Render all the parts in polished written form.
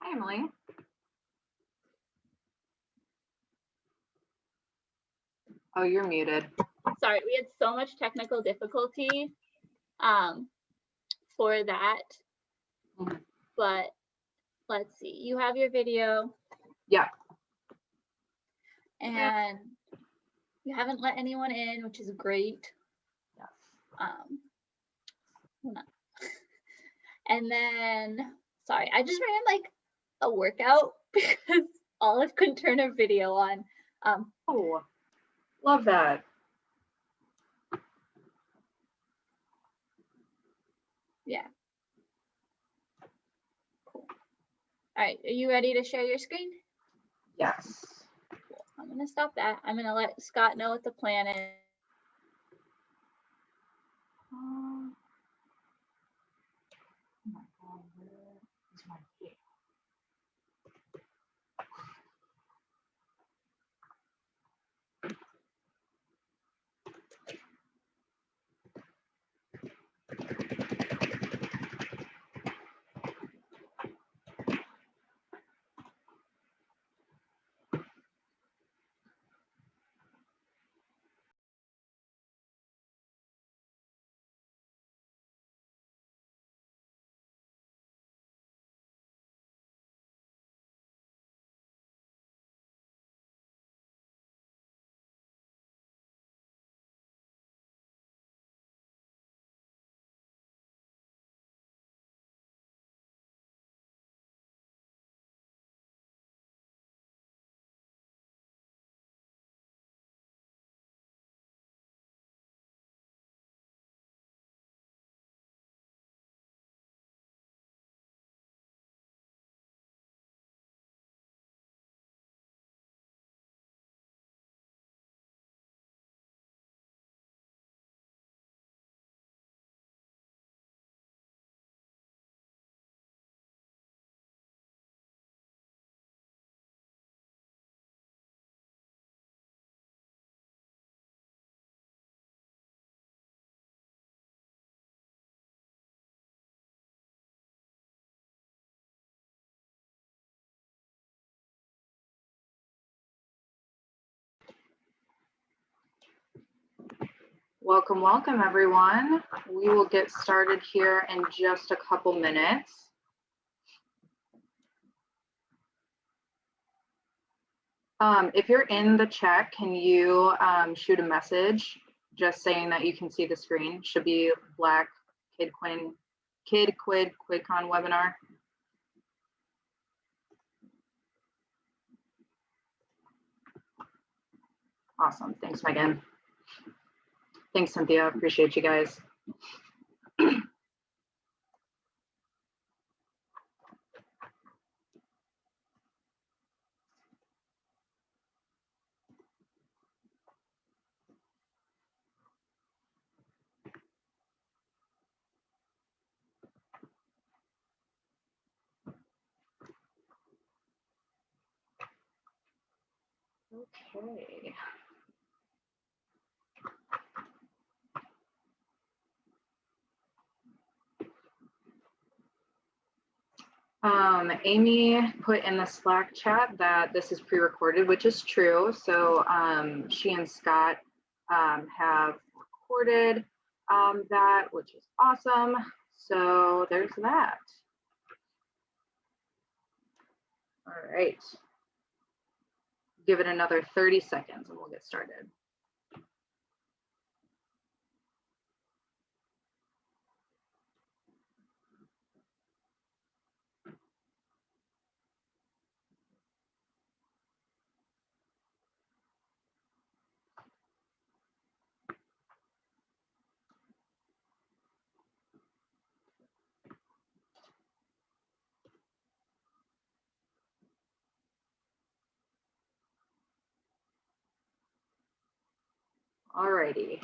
Hi, Emily. Oh, you're muted. Sorry, we had so much technical difficulty for that. But let's see, you have your video. Yeah. And you haven't let anyone in, which is great. Yes. Hold on. And then, sorry, I just ran like a workout because Olive couldn't turn her video on. Oh, love that. Yeah. Cool. All right, are you ready to share your screen? Yes. Cool. I'm gonna stop that. I'm gonna let Scott know what the plan is. Oh my God, where is my key? Welcome, welcome, everyone. We will get started here in just a couple minutes. If you're in the chat, can you shoot a message just saying that you can see the screen? Should be black QuID QuidCon webinar. Awesome. Thanks, Megan. Thanks, Cynthia. Appreciate you guys. Okay. Amy put in the Slack chat that this is pre-recorded, which is true. So she and Scott have recorded that, which is awesome. So there's that. All right. Give it another 30 seconds and we'll get started. All righty.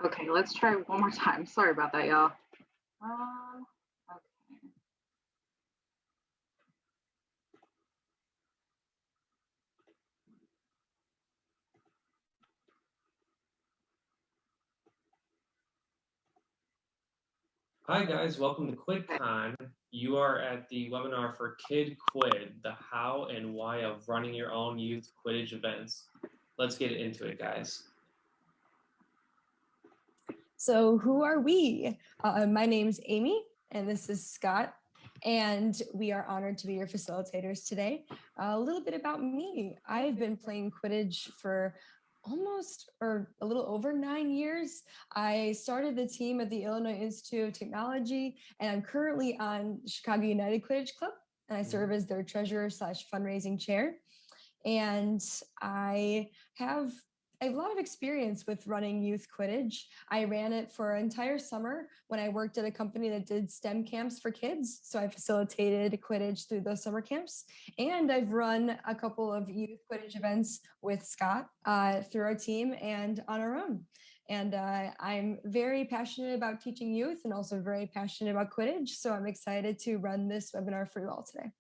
Okay, let's try one more time. Sorry about that, y'all. Okay. Hi guys, welcome to QuidCon. You are at the webinar for QUID, the how and why of running your own youth Quidditch events. Let's get into it, guys. So who are we? My name's Amy, and this is Scott, and we are honored to be your facilitators today. A little bit about me. I've been playing Quidditch for almost or a little over 9 years. I started the team at the Illinois Institute of Technology, and I'm currently on Chicago United Quidditch Club, and I serve as their treasurer / fundraising chair. And I have a lot of experience with running youth Quidditch. I ran it for an entire summer when I worked at a company that did STEM camps for kids. So I facilitated Quidditch through those summer camps. And I've run a couple of youth Quidditch events with Scott through our team and on our own. And I'm very passionate about teaching youth and also very passionate about Quidditch. So I'm excited to run this webinar for you all today.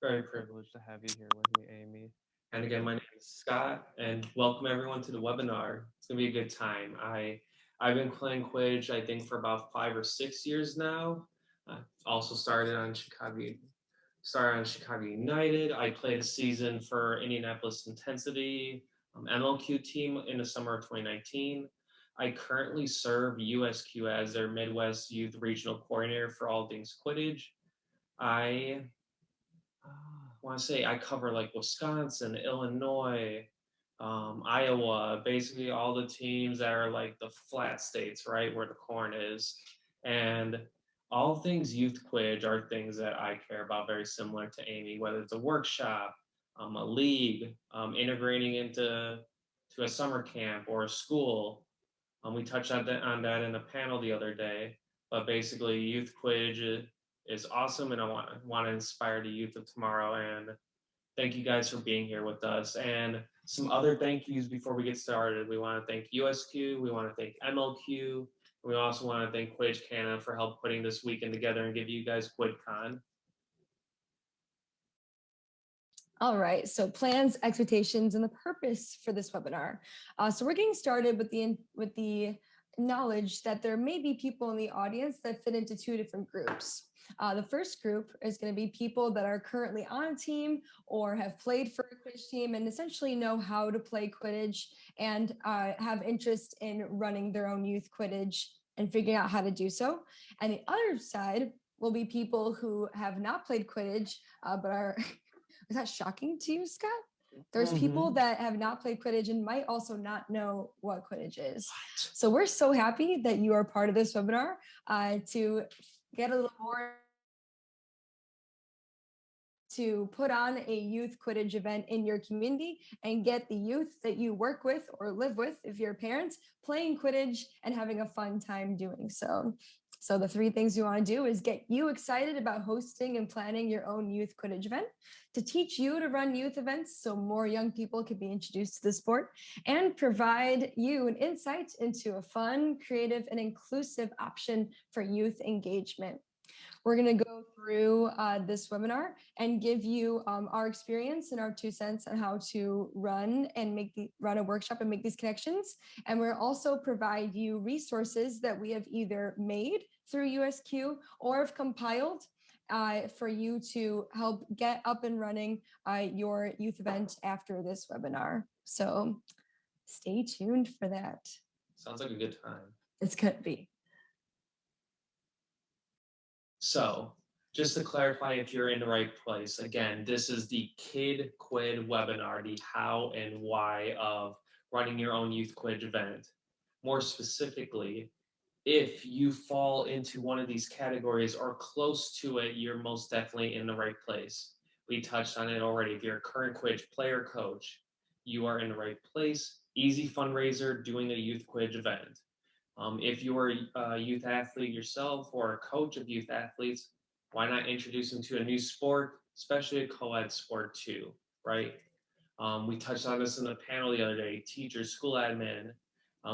Very privileged to have you here with me, Amy. And again, my name is Scott, and welcome everyone to the webinar. It's gonna be a good time. I've been playing Quidditch, I think, for about 5 or 6 years now. I also started on Chicago United. I played a season for Indianapolis Intensity MLQ team in the summer of 2019. I currently serve USQ as their Midwest Youth Regional Coordinator for all things Quidditch. I want to say I cover like Wisconsin, Illinois, Iowa, basically all the teams that are like the flat states, right, where the corn is. And all things youth Quidditch are things that I care about, very similar to Amy, whether it's a workshop, a league, integrating into a summer camp or a school. We touched on that in a panel the other day, but basically youth Quidditch is awesome, and I want to inspire the youth of tomorrow. And thank you guys for being here with us. And some other thank yous before we get started. We want to thank USQ, we want to thank MLQ, and we also want to thank Quidditch Canada for help putting this weekend together and give you guys QuidCon. All right, so plans, expectations, and the purpose for this webinar. So we're getting started with the knowledge that there may be people in the audience that fit into 2 different groups. The first group is going to be people that are currently on a team or have played for a Quidditch team and essentially know how to play Quidditch and have interest in running their own youth Quidditch and figuring out how to do so. And the other side will be people who have not played Quidditch but are is that shocking to you, Scott? There's people that have not played Quidditch and might also not know what Quidditch is. What? So we're so happy that you are part of this webinar to get a little more to put on a youth Quidditch event in your community and get the youth that you work with or live with, if you're parents, playing Quidditch and having a fun time doing so. So the 3 things you want to do is get you excited about hosting and planning your own youth Quidditch event, to teach you to run youth events so more young people can be introduced to the sport, and provide you an insight into a fun, creative, and inclusive option for youth engagement. We're going to go through this webinar and give you our experience and our 2 cents on how to run a workshop and make these connections. And we'll also provide you resources that we have either made through USQ or have compiled for you to help get up and running your youth event after this webinar. So stay tuned for that. Sounds like a good time. It's going to be. So just to clarify, if you're in the right place, again, this is the QUID webinar, the how and why of running your own youth Quidditch event. More specifically, if you fall into one of these categories or close to it, you're most definitely in the right place. We touched on it already. If you're a current Quidditch player coach, you are in the right place. Easy fundraiser doing a youth Quidditch event. If you're a youth athlete yourself or a coach of youth athletes, why not introduce them to a new sport, especially a co-ed sport too, right? We touched on this in the panel the other day, teachers, school admin,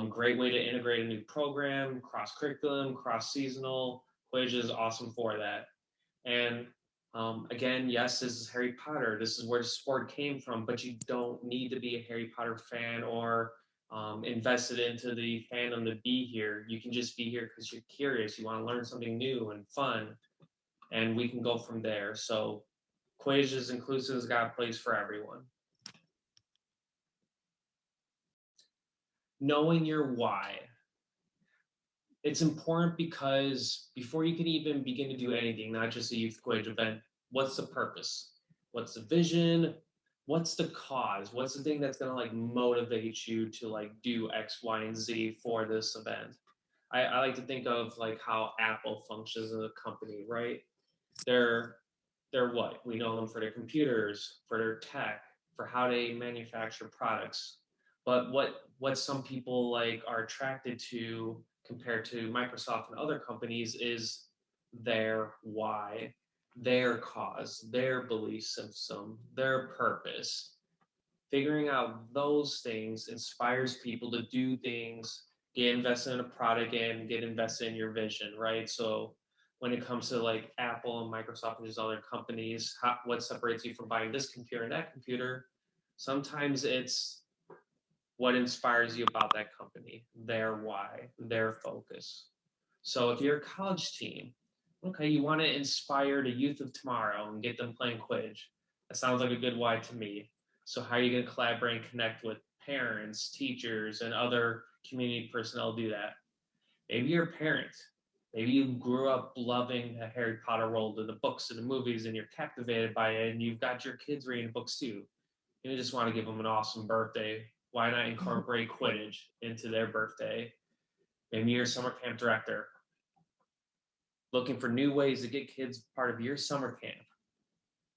Great way to integrate a new program, cross curriculum, cross seasonal. Quidditch is awesome for that. And again, yes, this is Harry Potter. This is where the sport came from, but you don't need to be a Harry Potter fan or invested into the fandom to be here. You can just be here because you're curious. You want to learn something new and fun, and we can go from there. So Quidditch is inclusive, has got a place for everyone. Knowing your why. It's important because before you can even begin to do anything, not just a youth Quidditch event, what's the purpose? What's the vision? What's the cause? What's the thing that's gonna like motivate you to like do X, Y, and Z for this event? I like to think of like how Apple functions as a company, right? They're they're what? We know them for their computers, for their tech, for how they manufacture products. But what some people like are attracted to compared to Microsoft and other companies is their why, their cause, their belief system, their purpose. Figuring out those things inspires people to do things, get invested in a product and get invested in your vision, right? So when it comes to like Apple and Microsoft and these other companies, what separates you from buying this computer and that computer? Sometimes it's what inspires you about that company, their why, their focus. So if you're a college team, okay, you want to inspire the youth of tomorrow and get them playing Quidditch. That sounds like a good why to me. So how are you going to collaborate and connect with parents, teachers, and other community personnel to do that? Maybe you're a parent. Maybe you grew up loving the Harry Potter world and the books and the movies, and you're captivated by it, and you've got your kids reading books too. You just want to give them an awesome birthday. Why not incorporate Quidditch into their birthday? Maybe you're a summer camp director looking for new ways to get kids part of your summer camp.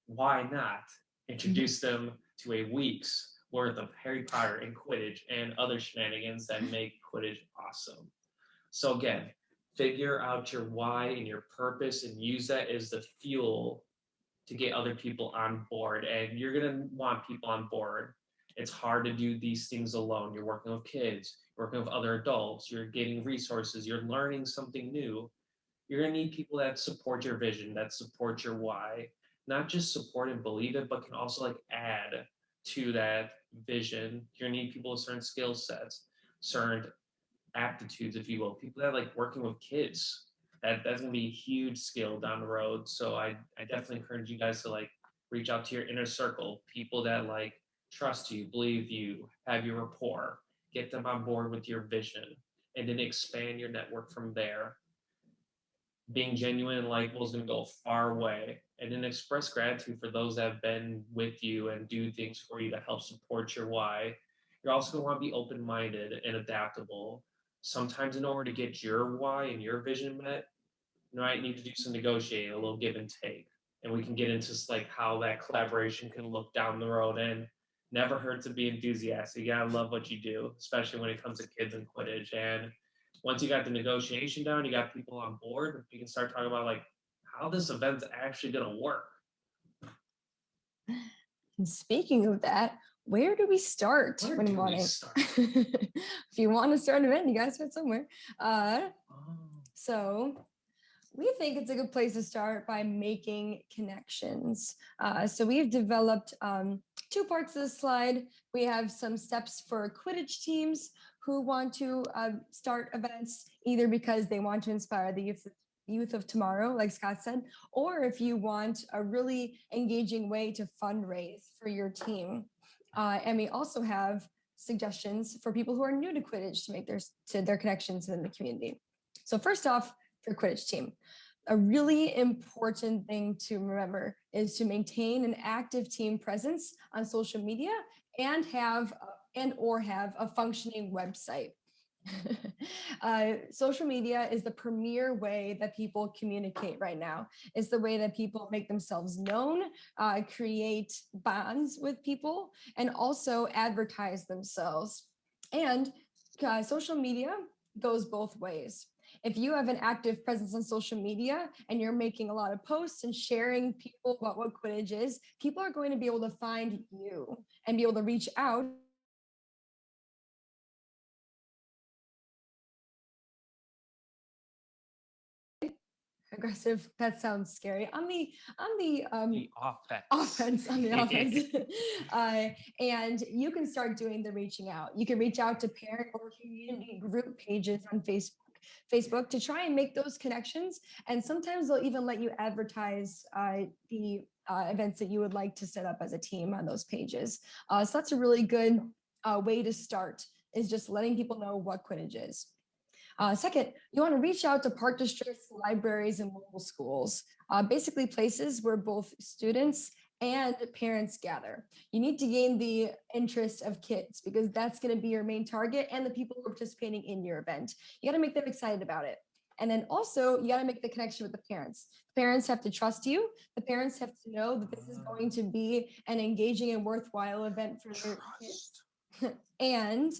Why not introduce them to a week's worth of Harry Potter and Quidditch and other shenanigans that make Quidditch awesome? So again, figure out your why and your purpose and use that as the fuel to get other people on board. And you're going to want people on board. It's hard to do these things alone. You're working with kids, you're working with other adults, you're getting resources, you're learning something new. You're going to need people that support your vision, that support your why, not just support and believe it, but can also like add to that vision. You're going to need people with certain skill sets, certain aptitudes, if you will, people that like working with kids. That's gonna be a huge skill down the road. So I definitely encourage you guys to like reach out to your inner circle, people that like trust you, believe you, have your rapport, get them on board with your vision, and then expand your network from there. Being genuine and likable is going to go a far way. And then express gratitude for those that have been with you and do things for you to help support your why. You're also going to want to be open minded and adaptable. Sometimes, in order to get your why and your vision met, you might need to do some negotiating, a little give and take. And we can get into like how that collaboration can look down the road. And never hurt to be enthusiastic. You gotta love what you do, especially when it comes to kids and Quidditch. And once you got the negotiation down, you got people on board, you can start talking about like how this event's actually gonna work. And speaking of that, where do we start Where when do you want we to? start? If you want to start an event, you gotta start somewhere. Oh. So we think it's a good place to start by making connections. So we've developed two parts of the slide. We have some steps for Quidditch teams who want to start events either because they want to inspire the youth of tomorrow, like Scott said, or if you want a really engaging way to fundraise for your team. And we also have suggestions for people who are new to Quidditch to make their connections in the community. So first off, for Quidditch team, a really important thing to remember is to maintain an active team presence on social media and have a functioning website. Social media is the premier way that people communicate right now. It's the way that people make themselves known, create bonds with people, and also advertise themselves. And social media goes both ways. If you have an active presence on social media and you're making a lot of posts and sharing people about what Quidditch is, people are going to be able to find you and be able to reach out aggressive. That sounds scary. On the The offense on the offense. And you can start doing the reaching out. You can reach out to parent or community group pages on Facebook to try and make those connections. And sometimes they'll even let you advertise the events that you would like to set up as a team on those pages. So that's a really good way to start, is just letting people know what Quidditch is. Second, you want to reach out to park districts, libraries, and local schools, basically places where both students and parents gather. You need to gain the interest of kids because that's going to be your main target and the people who are participating in your event. You got to make them excited about it. And then also, you got to make the connection with the parents. The parents have to trust you. The parents have to know that this is going to be an engaging and worthwhile event for their kids. And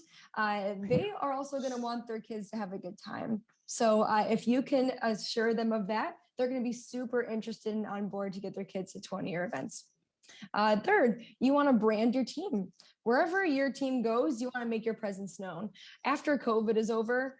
they are also going to want their kids to have a good time. So if you can assure them of that, they're going to be super interested and on board to get their kids to 20-year events. Third, you want to brand your team. Wherever your team goes, you want to make your presence known. After COVID is over,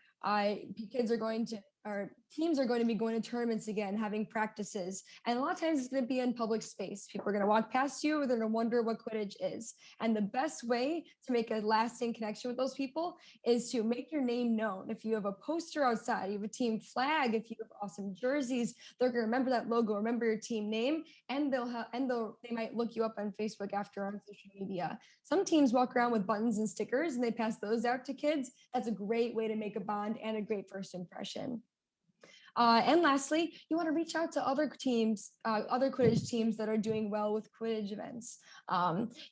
kids are going to, or teams are going to be going to tournaments again, having practices. And a lot of times it's going to be in public space. People are going to walk past you, or they're going to wonder what Quidditch is. And the best way to make a lasting connection with those people is to make your name known. If you have a poster outside, you have a team flag, if you have awesome jerseys, they're going to remember that logo, remember your team name, and they might look you up on Facebook after on social media. Some teams walk around with buttons and stickers and they pass those out to kids. That's a great way to make a bond and a great first impression. And lastly, you want to reach out to other teams, other Quidditch teams that are doing well with Quidditch events.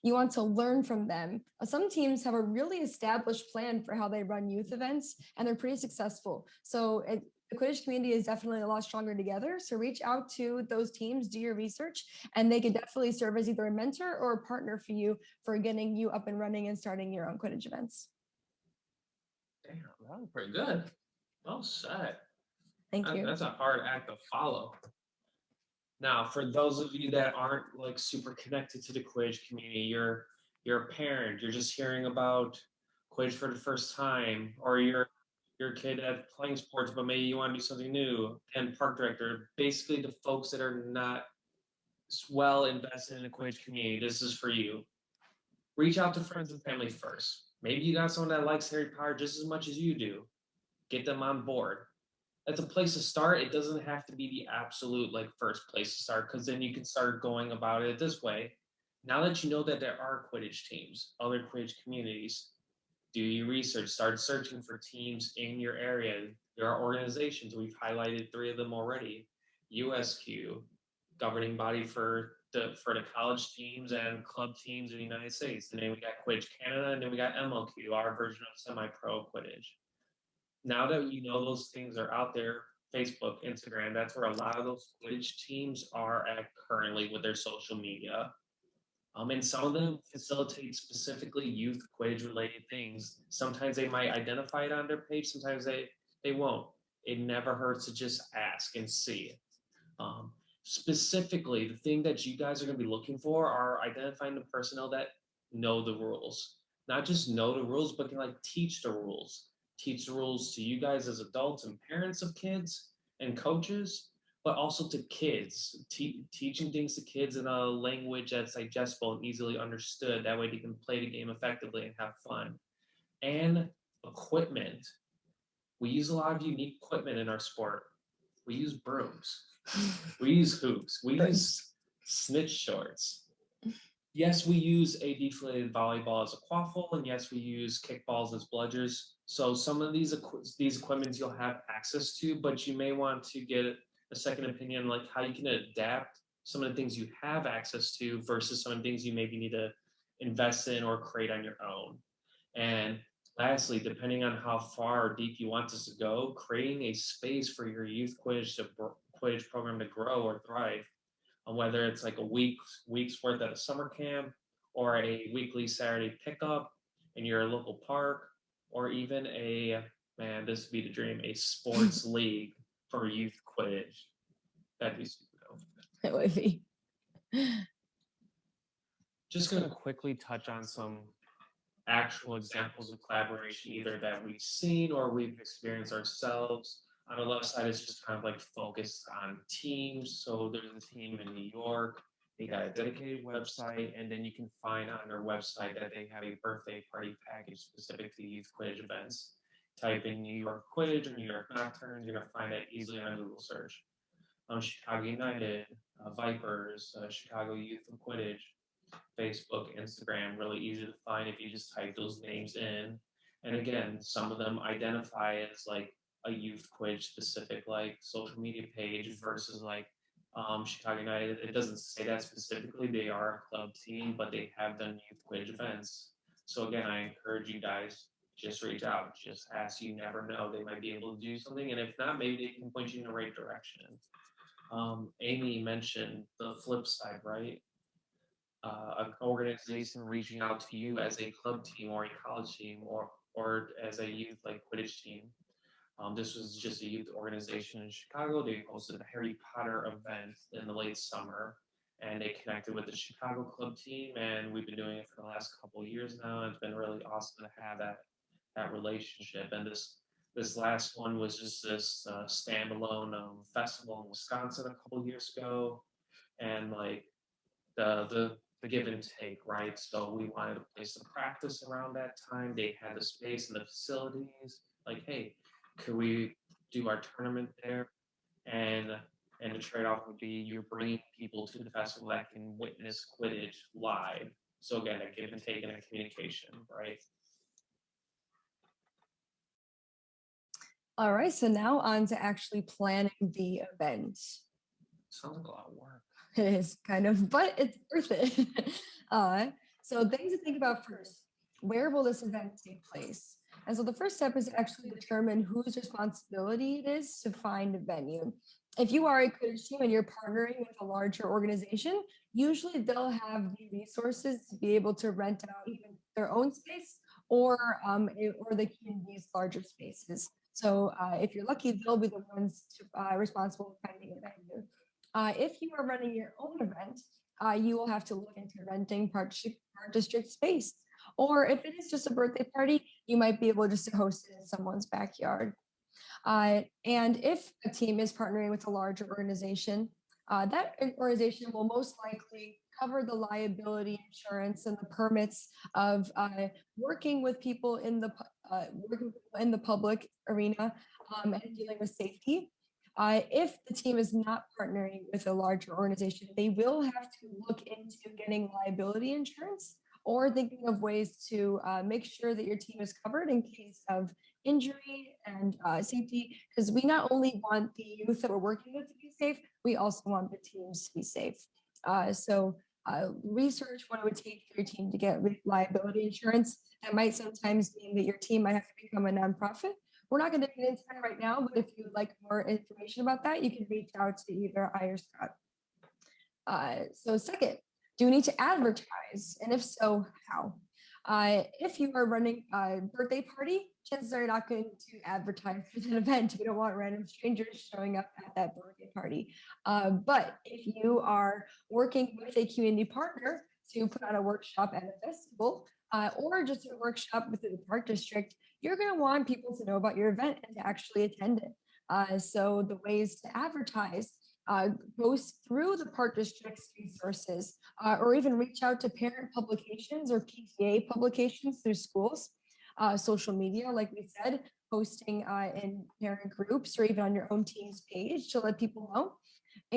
You want to learn from them. Some teams have a really established plan for how they run youth events, and they're pretty successful. So the Quidditch community is definitely a lot stronger together. So reach out to those teams, do your research, and they could definitely serve as either a mentor or a partner for you for getting you up and running and starting your own Quidditch events. Damn, that was pretty good. Well said. Thank you. That's a hard act to follow. Now, for those of you that aren't like super connected to the Quidditch community, you're a parent, you're just hearing about Quidditch for the first time, or you're your kid at playing sports, but maybe you want to do something new, and park director, basically the folks that are not well invested in the Quidditch community, this is for you. Reach out to friends and family first. Maybe you got someone that likes Harry Potter just as much as you do. Get them on board. That's a place to start. It doesn't have to be the absolute like first place to start, because then you can start going about it this way. Now that you know that there are Quidditch teams, other Quidditch communities, do your research. Start searching for teams in your area. There are organizations. We've highlighted 3 of them already. USQ, governing body for the college teams and club teams in the United States. And then we got Quidditch Canada, and then we got MLQ, our version of semi-pro Quidditch. Now that you know those things are out there, Facebook, Instagram, that's where a lot of those Quidditch teams are at currently with their social media. And some of them facilitate specifically youth Quidditch related things. Sometimes they might identify it on their page, sometimes they won't. It never hurts to just ask and see. Specifically, the thing that you guys are going to be looking for are identifying the personnel that know the rules. Not just know the rules, but can like teach the rules. Teach the rules to you guys as adults and parents of kids and coaches, but also to kids, teaching things to kids in a language that's digestible and easily understood. That way they can play the game effectively and have fun. And equipment. We use a lot of unique equipment in our sport. We use brooms. We use hoops. We use snitch shorts. Yes, we use a deflated volleyball as a quaffle, and yes, we use kickballs as bludgers. So some of these equipments you'll have access to, but you may want to get a second opinion, like how you can adapt some of the things you have access to versus some of the things you maybe need to invest in or create on your own. And lastly, depending on how far or deep you want this to go, creating a space for your youth Quidditch program to grow or thrive, whether it's like a week's worth at a summer camp or a weekly Saturday pickup in your local park, or even this would be the dream, a sports league for youth Quidditch. That'd be super dope. It would be. Just going to quickly touch on some actual examples of collaboration, either that we've seen or we've experienced ourselves. On the left side, it's just kind of like focused on teams. So there's a team in New York. They got a dedicated website, and then you can find on their website that they have a birthday party package specific to youth Quidditch events. Type in New York Quidditch or New York Nocturnes, you're gonna find that easily on Google search. Chicago United, Vipers, Chicago Youth of Quidditch, Facebook, Instagram, really easy to find if you just type those names in. And again, some of them identify as like a youth Quidditch specific like social media page versus like Chicago United. It doesn't say that specifically. They are a club team, but they have done youth Quidditch events. So again, I encourage you guys, just reach out, just ask. You never know, they might be able to do something, and if not, maybe they can point you in the right direction. Amy mentioned the flip side, right? An organization reaching out to you as a club team or a college team or as a youth like Quidditch team. This was just a youth organization in Chicago. They hosted a Harry Potter event in the late summer, and they connected with the Chicago club team, and we've been doing it for the last couple of years now. And it's been really awesome to have that relationship. And this last one was just this standalone festival in Wisconsin a couple of years ago, and like the give and take, right? So we wanted a place to practice around that time. They had the space and the facilities. Like, hey, could we do our tournament there? And the trade-off would be you're bringing people to the festival that can witness Quidditch live. So again, a give and take and a communication, right? All right, so now on to actually planning the event. Sounds like a lot of work. It is kind of, but it's worth it. So things to think about first. Where will this event take place? And so the first step is to actually determine whose responsibility it is to find a venue. If you are a Quidditch team and you're partnering with a larger organization, usually they'll have the resources to be able to rent out even their own space or the community's larger spaces. So if you're lucky, they'll be the ones responsible for finding a venue. If you are running your own event, you will have to look into renting Park District space. Or if it is just a birthday party, you might be able just to host it in someone's backyard. And if a team is partnering with a larger organization, that organization will most likely cover the liability insurance and the permits of working with people in the public arena and dealing with safety. If the team is not partnering with a larger organization, they will have to look into getting liability insurance or thinking of ways to make sure that your team is covered in case of injury and safety, because we not only want the youth that we're working with to be safe, we also want the teams to be safe. So research what it would take for your team to get liability insurance. That might sometimes mean that your team might have to become a nonprofit. We're not going to get into that right now, but if you would like more information about that, you can reach out to either I or Scott. So second, do you need to advertise? And if so, how? If you are running a birthday party, chances are you're not going to advertise for an event. We don't want random strangers showing up at that birthday party. But if you are working with a community partner to put on a workshop at a festival, or just a workshop within the park district, you're going to want people to know about your event and to actually attend it. So the ways to advertise goes through the park district's resources, or even reach out to parent publications or PTA publications through schools, social media, like we said, posting in parent groups or even on your own team's page to let people know,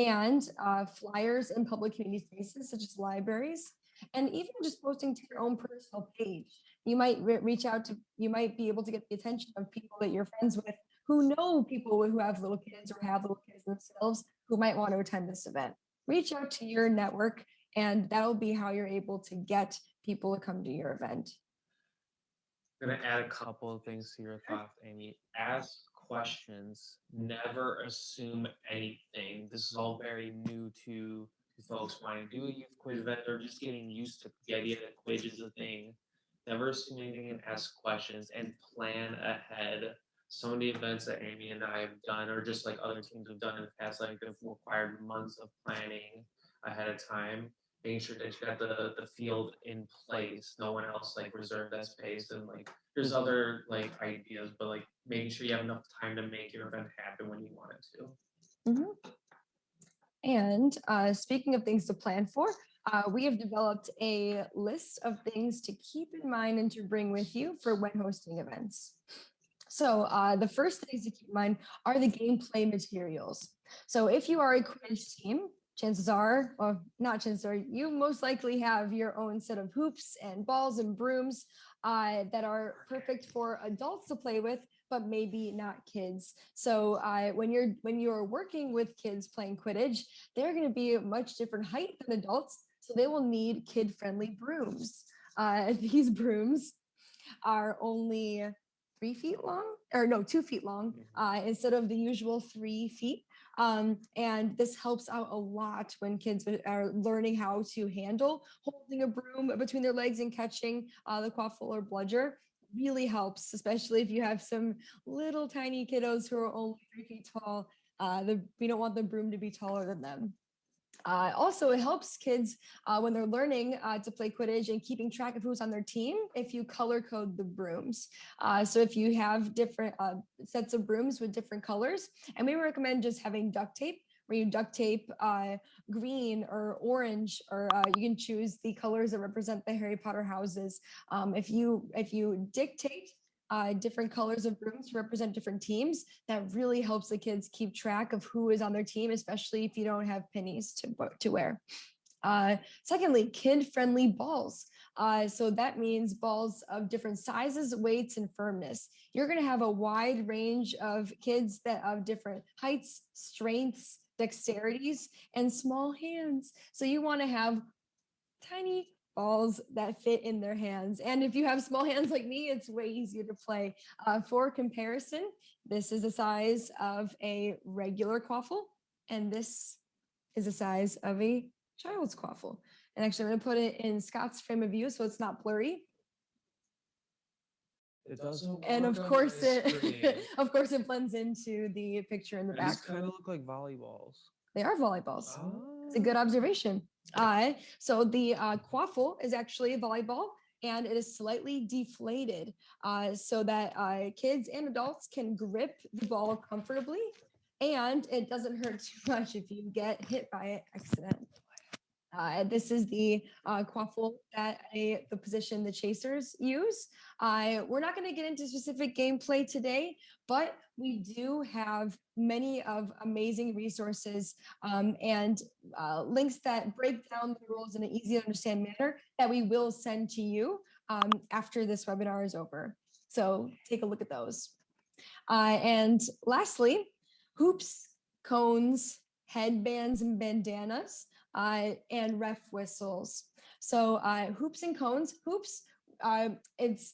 and flyers in public community spaces such as libraries, and even just posting to your own personal page. You might you might be able to get the attention of people that you're friends with who know people who have little kids or have little kids themselves who might want to attend this event. Reach out to your network, and that'll be how you're able to get people to come to your event. I'm going to add a couple of things to your thoughts, Amy. Ask questions. Never assume anything. This is all very new to folks wanting to do a youth quiz event or just getting used to the idea that quiz is a thing. Never assume anything and ask questions and plan ahead. Some of the events that Amy and I have done, or just like other teams have done in the past, like have required months of planning ahead of time, making sure that you got the field in place. No one else like reserved that space, and like there's other like ideas, but like making sure you have enough time to make your event happen happen when you want it to. Mhm. And speaking of things to plan for, we have developed a list of things to keep in mind and to bring with you for when hosting events. So the first things to keep in mind are the gameplay materials. So if you are a Quidditch team, chances are, well, not chances are, you most likely have your own set of hoops and balls and brooms that are perfect for adults to play with, but maybe not kids. So when you're working with kids playing Quidditch, they're going to be a much different height than adults, so they will need kid-friendly brooms. These brooms are only 3 feet long, or no, 2 feet long, instead of the usual 3 feet. And this helps out a lot when kids are learning how to handle holding a broom between their legs and catching the quaffle or bludger. Really helps, especially if you have some little tiny kiddos who are only 3 feet tall. We don't want the broom to be taller than them. Also, it helps kids when they're learning to play Quidditch and keeping track of who's on their team if you color code the brooms. So if you have different sets of brooms with different colors, and we recommend just having duct tape, where you duct tape green or orange, or you can choose the colors that represent the Harry Potter houses. If you dictate different colors of brooms to represent different teams, that really helps the kids keep track of who is on their team, especially if you don't have pennies to wear. Secondly, kid-friendly balls. So that means balls of different sizes, weights, and firmness. You're going to have a wide range of kids that have different heights, strengths, dexterities, and small hands. So you want to have tiny balls that fit in their hands. And if you have small hands like me, it's way easier to play. For comparison, this is the size of a regular quaffle, and this is the size of a child's quaffle. And actually, I'm going to put it in Scott's frame of view so it's not blurry. It doesn't. And work of on course, my it screen. of course it blends into the picture in the back. These kind of look like volleyballs. They are volleyballs. Oh. It's a good observation. So the quaffle is actually a volleyball, and it is slightly deflated so that kids and adults can grip the ball comfortably, and it doesn't hurt too much if you get hit by it accidentally. This is the quaffle that the position the chasers use. We're not going to get into specific gameplay today, but we do have many of amazing resources and links that break down the rules in an easy to understand manner that we will send to you after this webinar is over. So take a look at those. And lastly, hoops, cones, headbands, and bandanas, and ref whistles. So hoops and cones, hoops, it's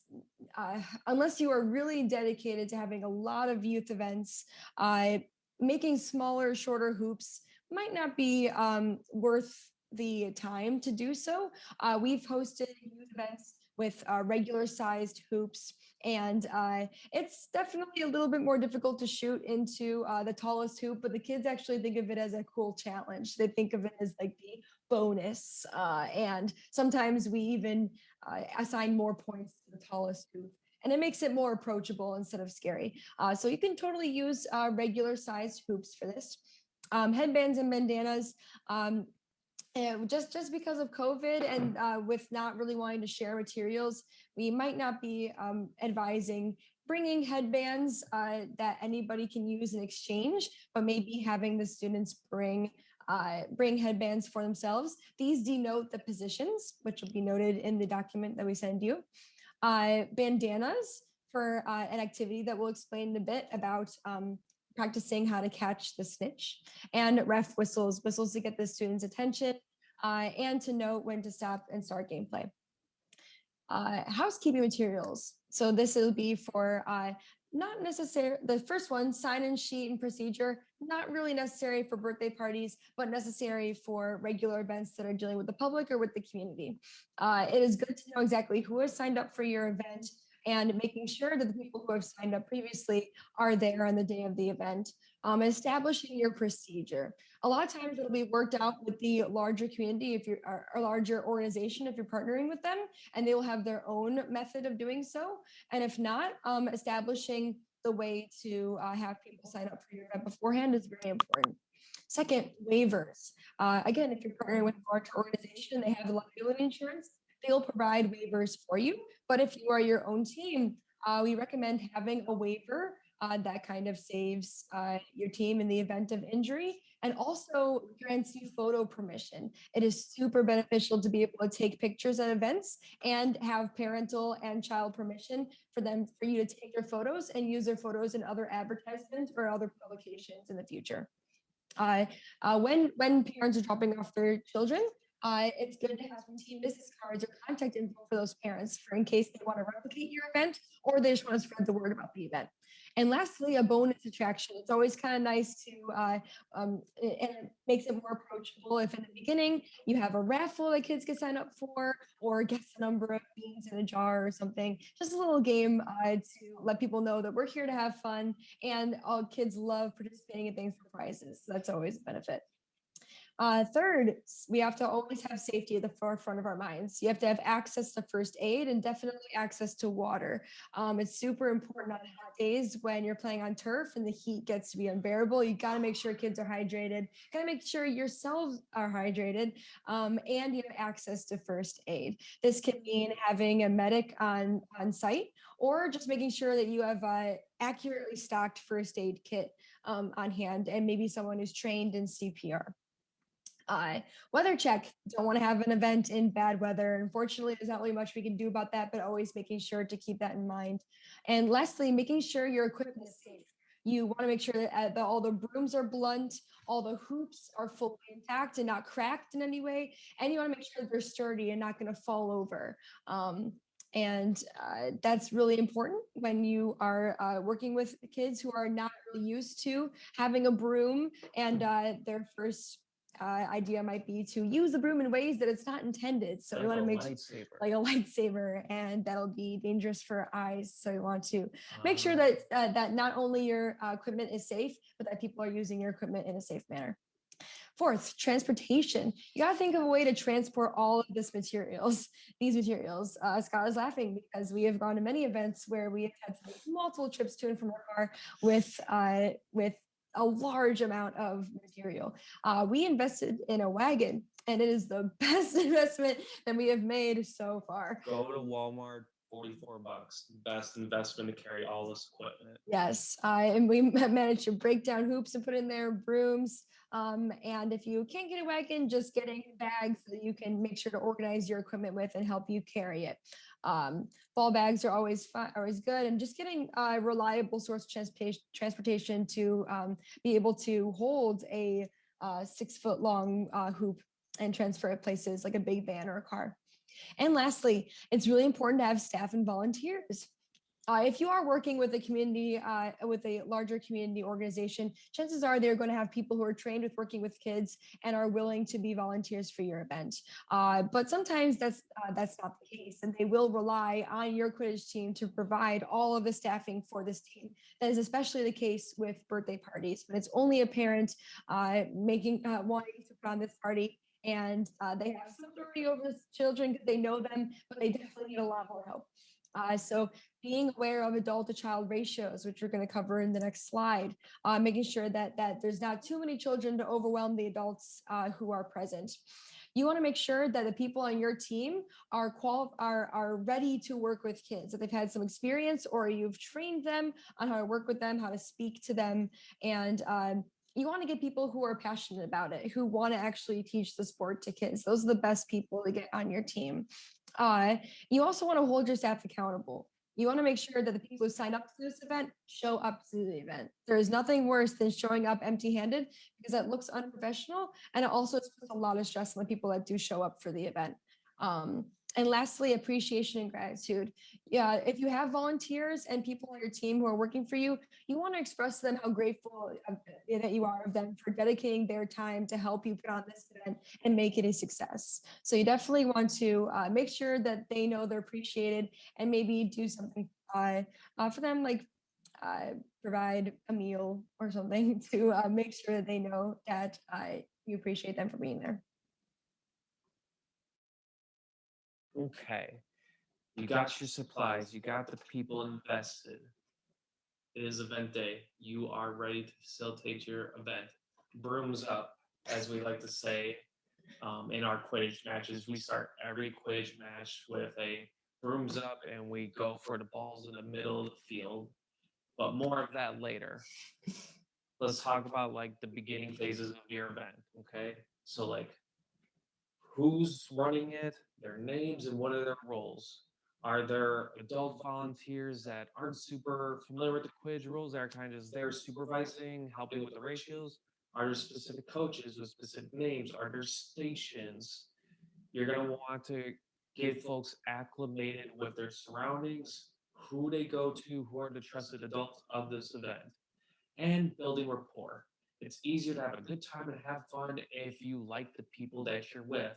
unless you are really dedicated to having a lot of youth events, making smaller, shorter hoops might not be worth the time to do so. We've hosted youth events with regular sized hoops, and it's definitely a little bit more difficult to shoot into the tallest hoop, but the kids actually think of it as a cool challenge. They think of it as like the bonus, and sometimes we even assign more points to the tallest hoop, and it makes it more approachable instead of scary. So you can totally use regular sized hoops for this. Headbands and bandanas. And just because of COVID and with not really wanting to share materials, we might not be advising bringing headbands that anybody can use in exchange, but maybe having the students bring headbands for themselves. These denote the positions, which will be noted in the document that we send you. Bandanas for an activity that we'll explain in a bit about practicing how to catch the snitch, and ref whistles to get the students' attention and to note when to stop and start gameplay. Housekeeping materials. So this will be for not necessary. The first one, sign-in sheet and procedure, not really necessary for birthday parties, but necessary for regular events that are dealing with the public or with the community. It is good to know exactly who has signed up for your event and making sure that the people who have signed up previously are there on the day of the event. Establishing your procedure. A lot of times it'll be worked out with the larger community if you're a larger organization, if you're partnering with them, and they will have their own method of doing so. And if not, establishing the way to have people sign up for your event beforehand is very important. Second, waivers. Again, if you're partnering with a large organization, they have liability insurance, they'll provide waivers for you. But if you are your own team, we recommend having a waiver that kind of saves your team in the event of injury and also grants you photo permission. It is super beneficial to be able to take pictures at events and have parental and child permission for you to take their photos and use their photos in other advertisements or other publications in the future. When parents are dropping off their children, it's good to have some team business cards or contact info for those parents for in case they want to replicate your event or they just want to spread the word about the event. And lastly, a bonus attraction. It's always kind of nice to, and it makes it more approachable if in the beginning you have a raffle that kids can sign up for or guess the number of beans in a jar or something. Just a little game to let people know that we're here to have fun and all kids love participating in things for prizes. So that's always a benefit. Third, we have to always have safety at the forefront of our minds. You have to have access to first aid and definitely access to water. It's super important on hot days when you're playing on turf and the heat gets to be unbearable. You got to make sure kids are hydrated, got to make sure yourselves are hydrated, and you have access to first aid. This can mean having a medic on site or just making sure that you have accurately stocked first aid kit on hand and maybe someone who's trained in CPR. Weather check. Don't want to have an event in bad weather. Unfortunately, there's not really much we can do about that, but always making sure to keep that in mind. And lastly, making sure your equipment is safe. You want to make sure that all the brooms are blunt, all the hoops are fully intact and not cracked in any way, and you want to make sure they're sturdy and not going to fall over. And that's really important when you are working with kids who are not really used to having a broom and their first idea might be to use the broom in ways that it's not intended. So we want to make sure, like a lightsaber, and that'll be dangerous for eyes. So you want to make sure that that not only your equipment is safe, but that people are using your equipment in a safe manner. Fourth, transportation. You got to think of a way to transport all of these materials. Scott is laughing because we have gone to many events where we have had to make multiple trips to and from our car with a large amount of material. We invested in a wagon, and it is the best investment that we have made so far. Go to Walmart, $44. Best investment to carry all this equipment. Yes, and we managed to break down hoops and put in there brooms. And if you can't get a wagon, just getting bags that you can make sure to organize your equipment with and help you carry it. Ball bags are always good, and just getting a reliable source of transportation to be able to hold a 6 foot long hoop and transfer it places like a big van or a car. And lastly, it's really important to have staff and volunteers. If you are working with a community, with a larger community organization, chances are they're going to have people who are trained with working with kids and are willing to be volunteers for your event. But sometimes that's not the case, and they will rely on your Quidditch team to provide all of the staffing for this team. That is especially the case with birthday parties, when it's only a parent wanting to put on this party. And they have some authority over the children because they know them, but they definitely need a lot more help. So being aware of adult to child ratios, which we're going to cover in the next slide, making sure that there's not too many children to overwhelm the adults who are present. You want to make sure that the people on your team are ready to work with kids, that they've had some experience or you've trained them on how to work with them, how to speak to them, and you want to get people who are passionate about it, who want to actually teach the sport to kids. Those are the best people to get on your team. You also want to hold your staff accountable. You want to make sure that the people who sign up to this event show up to the event. There is nothing worse than showing up empty-handed because that looks unprofessional, and it also puts a lot of stress on the people that do show up for the event. And lastly, appreciation and gratitude. Yeah, if you have volunteers and people on your team who are working for you, you want to express to them how grateful that you are of them for dedicating their time to help you put on this event and make it a success. So you definitely want to make sure that they know they're appreciated and maybe do something for them, like provide a meal or something to make sure that they know that you appreciate them for being there. Okay. You got your supplies, you got the people invested. It is event day. You are ready to facilitate your event. Brooms up, as we like to say in our Quidditch matches. We start every Quidditch match with a brooms up and we go for the balls in the middle of the field. But more of that later. Let's talk about like the beginning phases of your event. Okay. So, like, who's running it, their names, and what are their roles. Are there adult volunteers that aren't super familiar with the Quidditch rules that are kind of just there supervising, helping with the ratios? Are there specific coaches with specific names? Are there stations? You're going to want to get folks acclimated with their surroundings, who they go to, who are the trusted adults of this event, and building rapport. It's easier to have a good time and have fun if you like the people that you're with.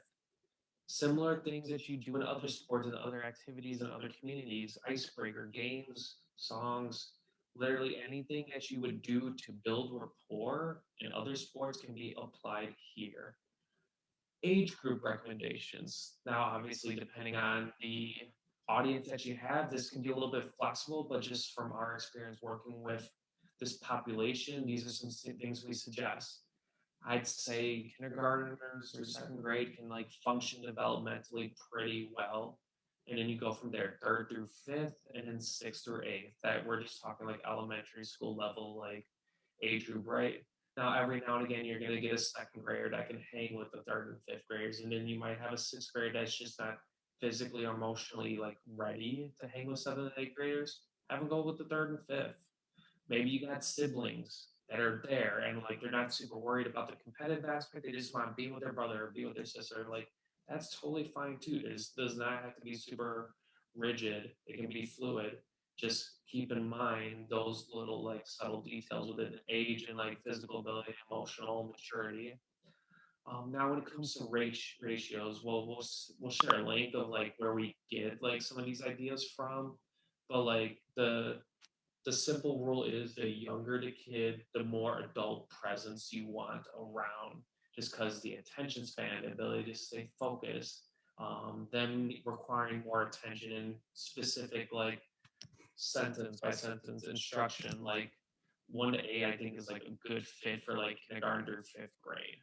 Similar things that you do in other sports and other activities and other communities, icebreaker games, songs, literally anything that you would do to build rapport in other sports can be applied here. Age group recommendations. Now, obviously, depending on the audience that you have, this can be a little bit flexible, but just from our experience working with this population, these are some things we suggest. I'd say kindergartners or second grade can like function developmentally pretty well. And then you go from there, third through fifth, and then sixth through eighth. That we're just talking like elementary school level, like age group, right? Now, every now and again, you're going to get a second grader that can hang with the third and fifth graders, and then you might have a sixth grader that's just not physically or emotionally like ready to hang with seventh and eighth graders. Have them go with the third and fifth. Maybe you got siblings that are there and like they're not super worried about the competitive aspect. They just want to be with their brother or be with their sister. Like that's totally fine too. It does not have to be super rigid. It can be fluid. Just keep in mind those little like subtle details within age and like physical ability, emotional maturity. Now, when it comes to ratios, we'll share a link of like where we get like some of these ideas from, but like the simple rule is the younger the kid, the more adult presence you want around, just because the attention span, the ability to stay focused, them requiring more attention in specific, like sentence by sentence instruction, like 1 to 8, I think is like a good fit for like kindergarten through fifth grade.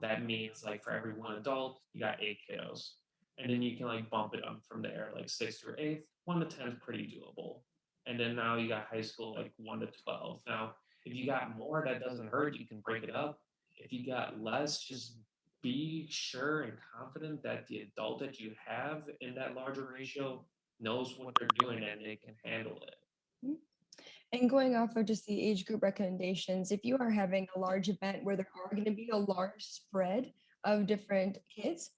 That means like for every one adult, you got 8 kiddos. And then you can like bump it up from there, like sixth through eighth, 1 to 10 is pretty doable. And then now you got high school, like 1 to 12. Now, if you got more, that doesn't hurt. You can break it up. If you got less, just be sure and confident that the adult that you have in that larger ratio knows what they're doing and they can handle it. And going off of just the age group recommendations, if you are having a large event where there are going to be a large spread of different kids,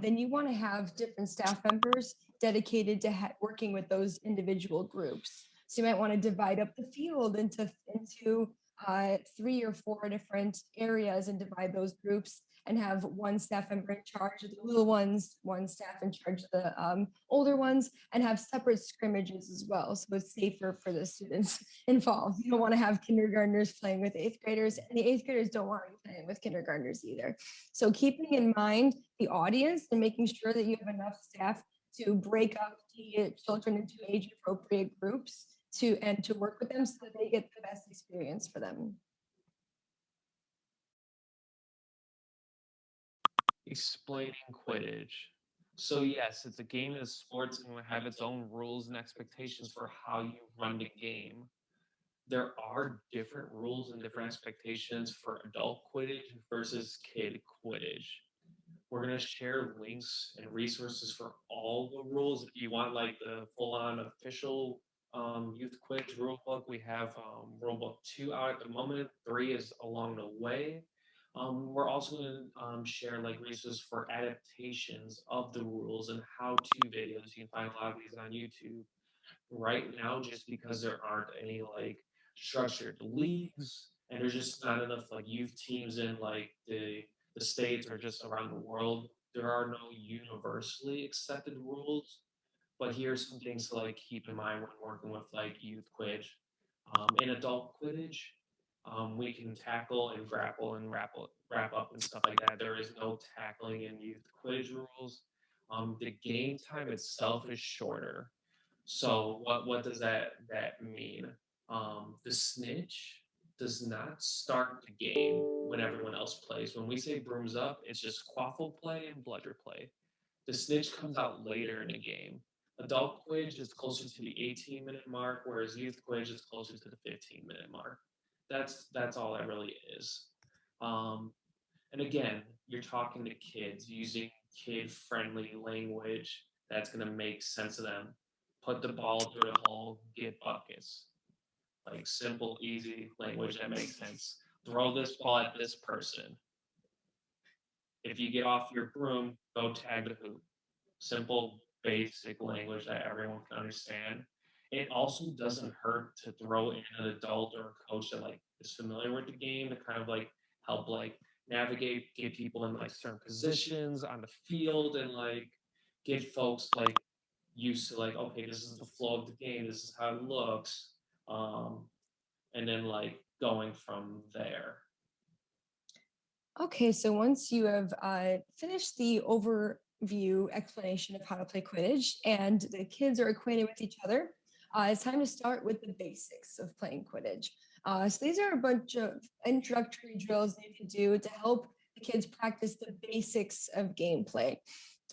then you want to have different staff members dedicated to working with those individual groups. So you might want to divide up the field into 3 or 4 different areas and divide those groups and have one staff member in charge of the little ones, one staff in charge of the older ones, and have separate scrimmages as well. So it's safer for the students involved. You don't want to have kindergartners playing with eighth graders, and the eighth graders don't want to be playing with kindergartners either. So keeping in mind the audience and making sure that you have enough staff to break up the children into age appropriate groups to work with them so that they get the best experience for them. Explaining Quidditch. So yes, it's a game of sports and will have its own rules and expectations for how you run the game. There are different rules and different expectations for adult Quidditch versus kid Quidditch. We're gonna share links and resources for all the rules. If you want like the full-on official youth Quidditch rulebook, we have rulebook 2 out at the moment. 3 is along the way. We're also going to share like resources for adaptations of the rules and how-to videos. You can find a lot of these on YouTube right now, just because there aren't any like structured leagues, and there's just not enough like youth teams in like the states or just around the world. There are no universally accepted rules, but here's some things to like keep in mind when working with like youth Quidditch. In adult Quidditch, we can tackle and grapple and wrap up and stuff like that. There is no tackling in youth Quidditch rules. The game time itself is shorter. So what does that mean? The snitch does not start the game when everyone else plays. When we say brooms up, it's just quaffle play and bludger play. The snitch comes out later in the game. Adult Quidditch is closer to the 18-minute mark, whereas youth Quidditch is closer to the 15-minute mark. That's all that really is. Um, and again, you're talking to kids using kid-friendly language that's going to make sense to them. Put the ball through the hole, get buckets. Like simple, easy language that makes sense. Throw this ball at this person. If you get off your broom, go tag the hoop. Simple, basic language that everyone can understand. It also doesn't hurt to throw in an adult or a coach that like is familiar with the game to kind of like help like navigate, get people in like certain positions on the field and like get folks like used to like, okay, this is the flow of the game, this is how it looks. Um, and then like going from there. Okay, so once you have finished the overview explanation of how to play Quidditch and the kids are acquainted with each other, it's time to start with the basics of playing Quidditch. So these are a bunch of introductory drills you can do to help the kids practice the basics of gameplay.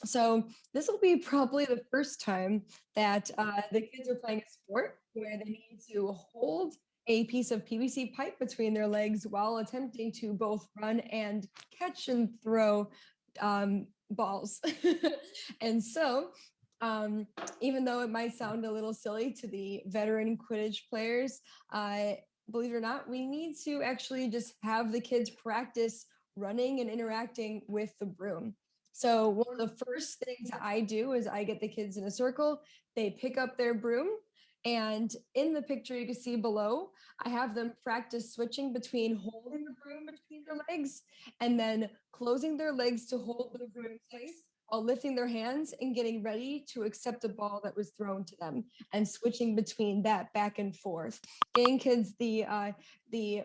So this will be probably the first time that the kids are playing a sport where they need to hold a piece of PVC pipe between their legs while attempting to both run and catch and throw balls. And so, even though it might sound a little silly to the veteran Quidditch players, believe it or not, we need to actually just have the kids practice running and interacting with the broom. So one of the first things I do is I get the kids in a circle, they pick up their broom, and in the picture you can see below, I have them practice switching between holding the broom between their legs and then closing their legs to hold the broom in place while lifting their hands and getting ready to accept a ball that was thrown to them and switching between that back and forth. Getting kids the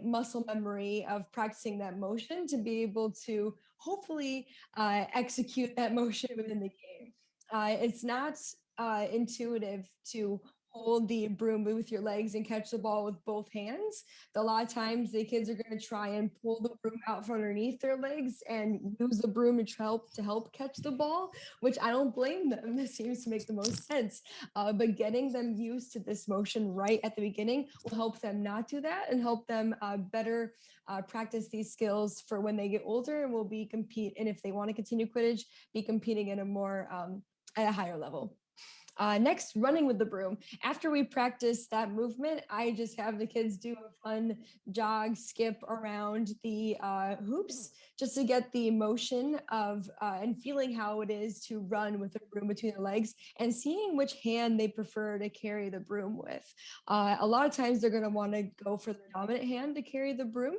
muscle memory of practicing that motion to be able to hopefully execute that motion within the game. It's not intuitive to hold the broom with your legs and catch the ball with both hands. A lot of times the kids are going to try and pull the broom out from underneath their legs and use the broom to help catch the ball, which I don't blame them. This seems to make the most sense. But getting them used to this motion right at the beginning will help them not do that and help them better practice these skills for when they get older and will be compete. And if they want to continue Quidditch, be competing at a more at a higher level. Next, running with the broom. After we practice that movement, I just have the kids do a fun jog, skip around the hoops just to get the motion of and feeling how it is to run with the broom between their legs and seeing which hand they prefer to carry the broom with. A lot of times they're going to want to go for the dominant hand to carry the broom,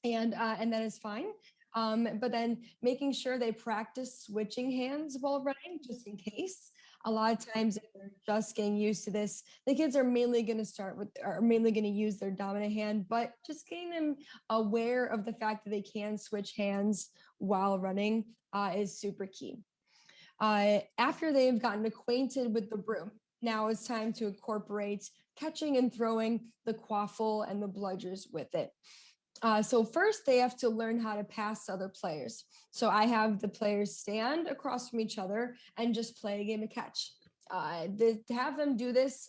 and that is fine. But then making sure they practice switching hands while running, just in case. A lot of times, if they're just getting used to this, the kids are mainly going to use their dominant hand, but just getting them aware of the fact that they can switch hands while running is super key. After they've gotten acquainted with the broom, now it's time to incorporate catching and throwing the quaffle and the bludgers with it. So first they have to learn how to pass to other players. So I have the players stand across from each other and just play a game of catch. To have them do this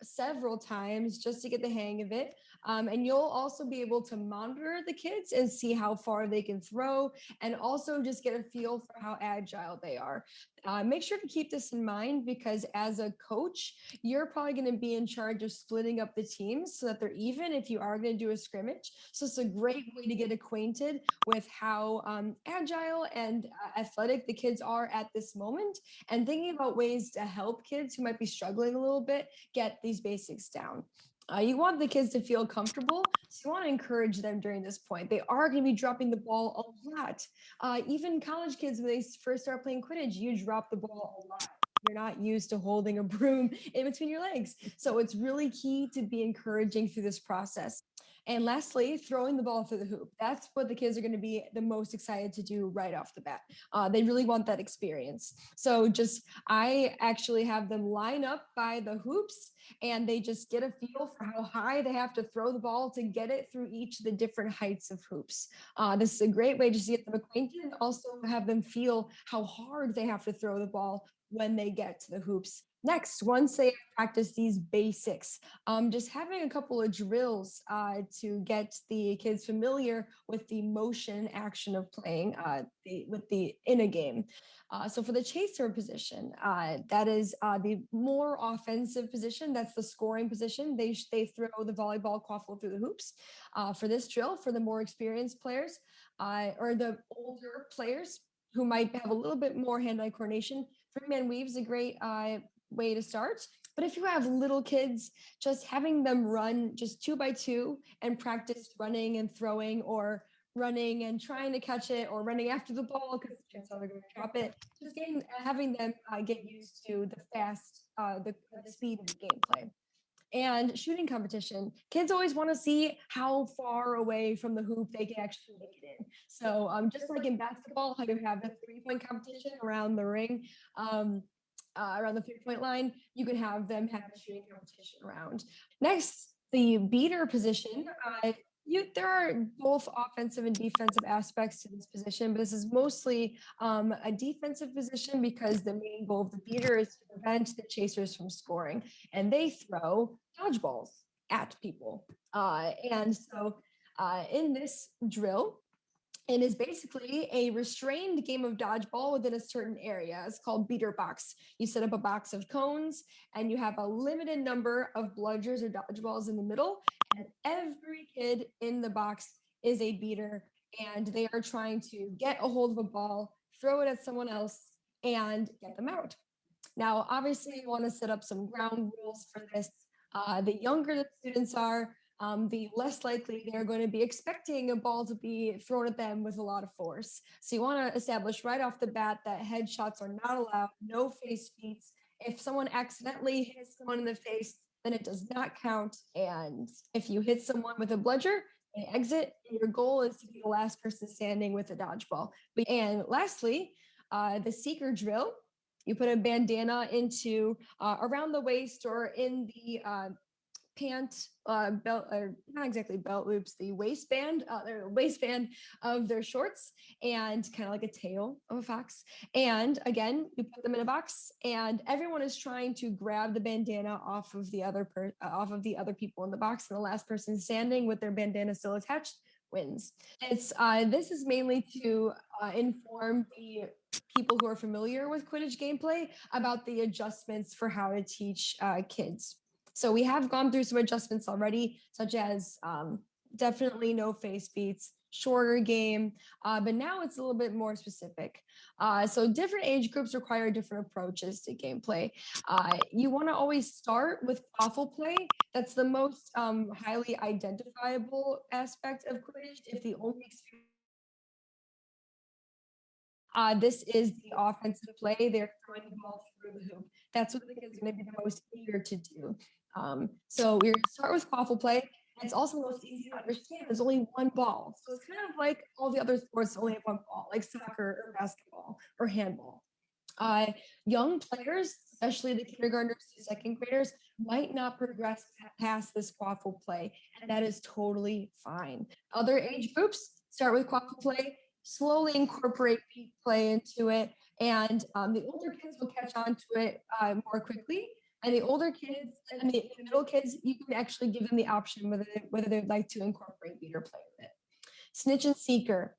several times just to get the hang of it. And you'll also be able to monitor the kids and see how far they can throw and also just get a feel for how agile they are. Make sure to keep this in mind because as a coach, you're probably going to be in charge of splitting up the teams so that they're even if you are going to do a scrimmage. So it's a great way to get acquainted with how agile and athletic the kids are at this moment and thinking about ways to help kids who might be struggling a little bit get these basics down. You want the kids to feel comfortable, so you want to encourage them during this point. They are going to be dropping the ball a lot. Even college kids, when they first start playing Quidditch, you drop the ball a lot. you're not used to holding a broom in between your legs. So it's really key to be encouraging through this process. And lastly, throwing the ball through the hoop. That's what the kids are going to be the most excited to do right off the bat. They really want that experience. So I actually have them line up by the hoops and they just get a feel for how high they have to throw the ball to get it through each of the different heights of hoops. This is a great way just to get them acquainted and also have them feel how hard they have to throw the ball when they get to the hoops. Next, once they practice these basics, just having a couple of drills to get the kids familiar with the motion action of playing in a game. So for the chaser position, that is the more offensive position. That's the scoring position. They throw the volleyball quaffle through the hoops. For this drill, for the more experienced players or the older players who might have a little bit more hand-eye coordination, three-man weave is a great way to start. But if you have little kids, just having them run just 2 by 2 and practice running and throwing or running and trying to catch it or running after the ball because chances are they're going to drop it. Just having them get used to the speed of the gameplay. And shooting competition, kids always want to see how far away from the hoop they can actually make it in. So just like in basketball, how you have the 3-point competition around the ring, around the 3-point line, you can have them have a shooting competition around. Next, the beater position. There are both offensive and defensive aspects to this position, but this is mostly a defensive position because the main goal of the beater is to prevent the chasers from scoring, and they throw dodgeballs at people. And so in this drill, it is basically a restrained game of dodgeball within a certain area. It's called beater box. You set up a box of cones and you have a limited number of bludgers or dodgeballs in the middle. And every kid in the box is a beater and they are trying to get a hold of a ball, throw it at someone else, and get them out. Now, obviously, you want to set up some ground rules for this. The younger the students are, the less likely they're going to be expecting a ball to be thrown at them with a lot of force. So you want to establish right off the bat that headshots are not allowed, no face beats. If someone accidentally hits someone in the face, then it does not count. And if you hit someone with a bludger, they exit. And your goal is to be the last person standing with a dodgeball. And lastly, the seeker drill. You put a bandana into around the waist or in the pant belt, or not exactly belt loops, the waistband of their shorts, and kind of like a tail of a fox. And again, you put them in a box and everyone is trying to grab the bandana off of the other people in the box, and the last person standing with their bandana still attached wins. This is mainly to inform the people who are familiar with Quidditch gameplay about the adjustments for how to teach kids. So we have gone through some adjustments already, such as definitely no face beats, shorter game, but now it's a little bit more specific. So different age groups require different approaches to gameplay. You want to always start with quaffle play. That's the most highly identifiable aspect of Quidditch. If the only experience this is the offensive play. They're throwing the ball through the hoop. That's what the kids are going to be the most eager to do. So we're going to start with quaffle play. It's also the most easy to understand. There's only one ball. So it's kind of like all the other sports only have one ball, like soccer or basketball or handball. Young players, especially the kindergartners to second graders, might not progress past this quaffle play, and that is totally fine. Other age groups start with quaffle play, slowly incorporate peak play into it, and the older kids will catch on to it more quickly. And the older kids and the middle kids, you can actually give them the option whether they'd like to incorporate beater play with it. Snitch and seeker.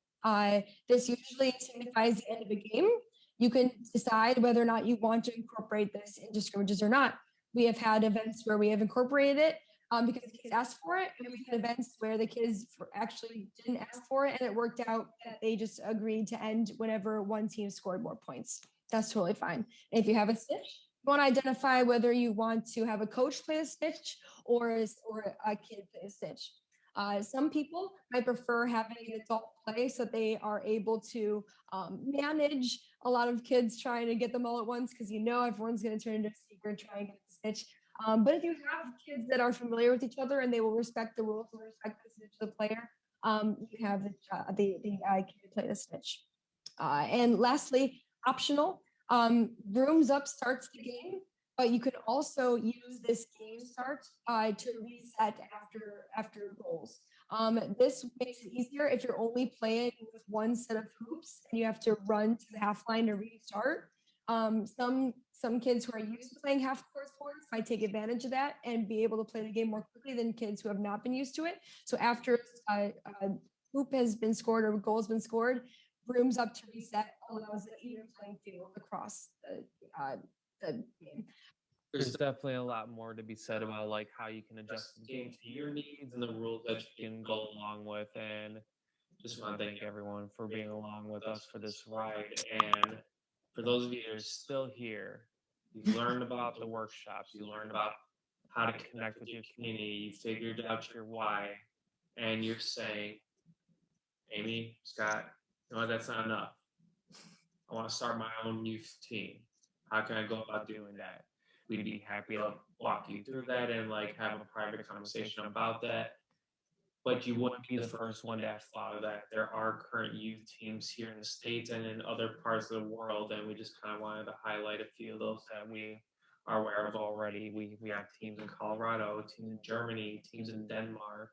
This usually signifies the end of a game. You can decide whether or not you want to incorporate this into scrimmages or not. We have had events where we have incorporated it because the kids asked for it, and we've had events where the kids actually didn't ask for it, and it worked out that they just agreed to end whenever one team scored more points. That's totally fine. And if you have a snitch, you want to identify whether you want to have a coach play a snitch or a kid play a snitch. Some people might prefer having an adult play so they are able to manage a lot of kids trying to get them all at once because everyone's going to turn into a seeker and try and get a snitch. But if you have kids that are familiar with each other and they will respect the rules and respect the snitch of the player, you have the kid to play the snitch. And lastly, optional, rooms up starts the game, but you can also use this game start to reset after goals. This makes it easier if you're only playing with one set of hoops and you have to run to the half line to restart. Some kids who are used to playing half court sports might take advantage of that and be able to play the game more quickly than kids who have not been used to it. So after a hoop has been scored or a goal has been scored, rooms up to reset allows an even playing field across the game. There's definitely a lot more to be said about like how you can adjust the game to your needs and the rules that you can go along with. And just want to thank everyone for being along with us for this ride. And for those of you who are still here, you learned about the workshops, you learned about how to connect with your community, you figured out your why, and you're saying, Amy, Scott, you know what, that's not enough. I want to start my own youth team. How can I go about doing that? We'd be happy to walk you through that and like have a private conversation about that. But you wouldn't be the first one to have thought of that. There are current youth teams here in the States and in other parts of the world, and we just kind of wanted to highlight a few of those that we are aware of already. We have teams in Colorado, teams in Germany, teams in Denmark.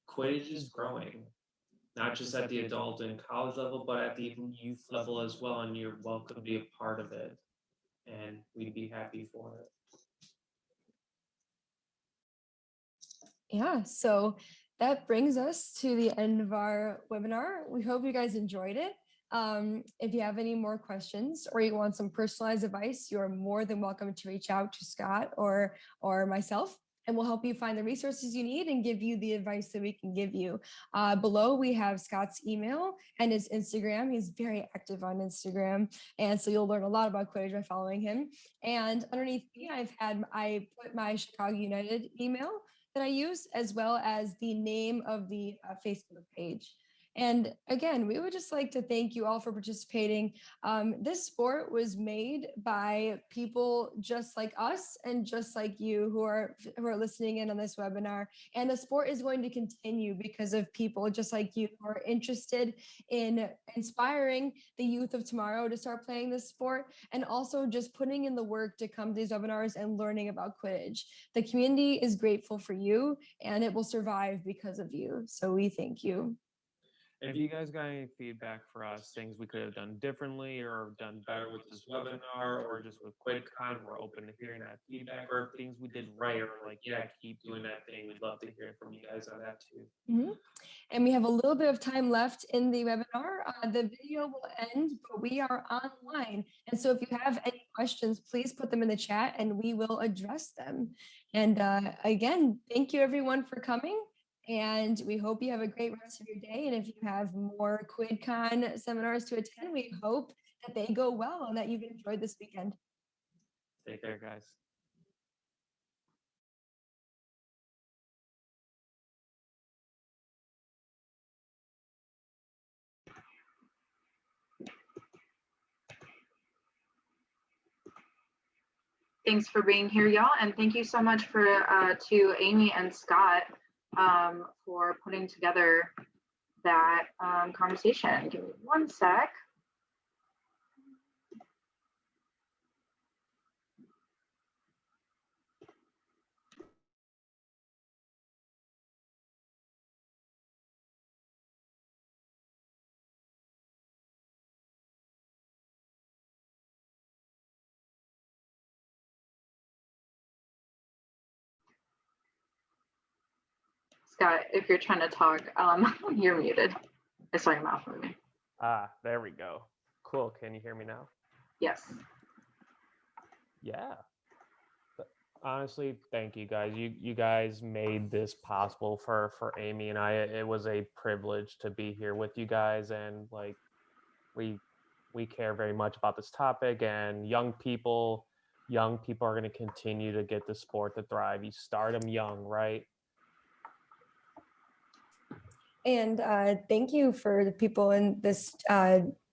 Quidditch is growing, not just at the adult and college level, but at the youth level as well, and you're welcome to be a part of it. And we'd be happy for it. Yeah, so that brings us to the end of our webinar. We hope you guys enjoyed it. If you have any more questions or you want some personalized advice, you're more than welcome to reach out to Scott or myself, and we'll help you find the resources you need and give you the advice that we can give you. Below, we have Scott's email and his Instagram. He's very active on Instagram, and so you'll learn a lot about Quidditch by following him. And underneath me, I put my Chicago United email that I use, as well as the name of the Facebook page. And again, we would just like to thank you all for participating. This sport was made by people just like us and just like you who are listening in on this webinar. And the sport is going to continue because of people just like you who are interested in inspiring the youth of tomorrow to start playing this sport, and also just putting in the work to come to these webinars and learning about Quidditch. The community is grateful for you, and it will survive because of you. So we thank you. If you guys got any feedback for us, things we could have done differently or done better with this webinar or just with QuidCon, we're open to hearing that feedback, or things we did right, or like, yeah, keep doing that thing. We'd love to hear from you guys on that too. Mm-hmm. And we have a little bit of time left in the webinar. The video will end, but we are online. And so if you have any questions, please put them in the chat and we will address them. And again, thank you everyone for coming. And we hope you have a great rest of your day. And if you have more QuidCon seminars to attend, we hope that they go well and that you've enjoyed this weekend. Take care, guys. Thanks for being here, y'all, and thank you so much for to Amy and Scott for putting together that conversation. Give me one sec. Scott, if you're trying to talk, you're muted. I saw your mouth moving. Ah, there we go. Cool. Can you hear me now? Yes. Yeah. Honestly, thank you guys. You guys made this possible for Amy and I. It was a privilege to be here with you guys, and like we care very much about this topic, and young people are going to continue to get the sport to thrive. You start them young, right? And thank you for the people in this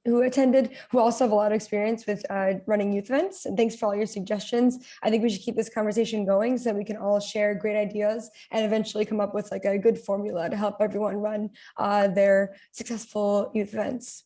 who attended, who also have a lot of experience with running youth events. And thanks for all your suggestions. I think we should keep this conversation going so we can all share great ideas and eventually come up with like a good formula to help everyone run their successful youth events.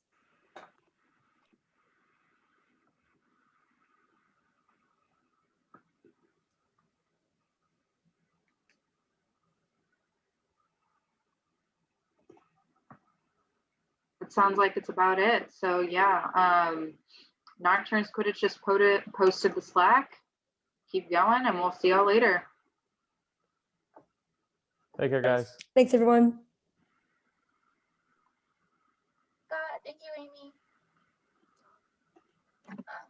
It sounds like it's about it. So yeah, Nocturne's Quidditch just posted the Slack. Keep going, and we'll see y'all later. Take care, guys. Thanks, everyone. God, thank you, Amy.